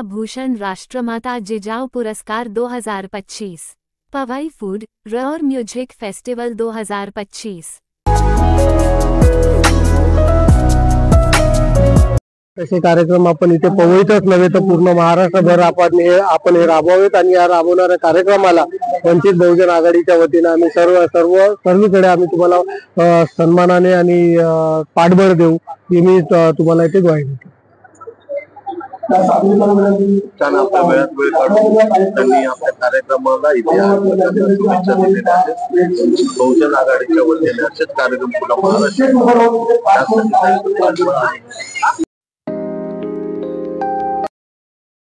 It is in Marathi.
भूषण राष्ट्रमाता जिजाऊ पुरस्कार 2025, पवई फूड और म्यूजिक फेस्टिवल 2025। असे कार्यक्रम आपण इथे पवईतच नव्हे तर पूर्ण महाराष्ट्रभर आपण हे राबवावेत आणि या राबवणाऱ्या कार्यक्रमाला वंचित बहुजन आघाडीच्या वतीने आम्ही सर्वीकडे आम्ही तुम्हाला सन्मानाने आणि पाठबळ देऊ हे मी तुम्हाला इथे ग्वाही देतो। आपल्या वेळात वेळ काढून त्यांनी आपल्या कार्यक्रमाला इथे शुभेच्छा दिलेल्या आहेत। बहुजन आघाडीच्या वतीने असेच कार्यक्रम पुन्हा महाराष्ट्रात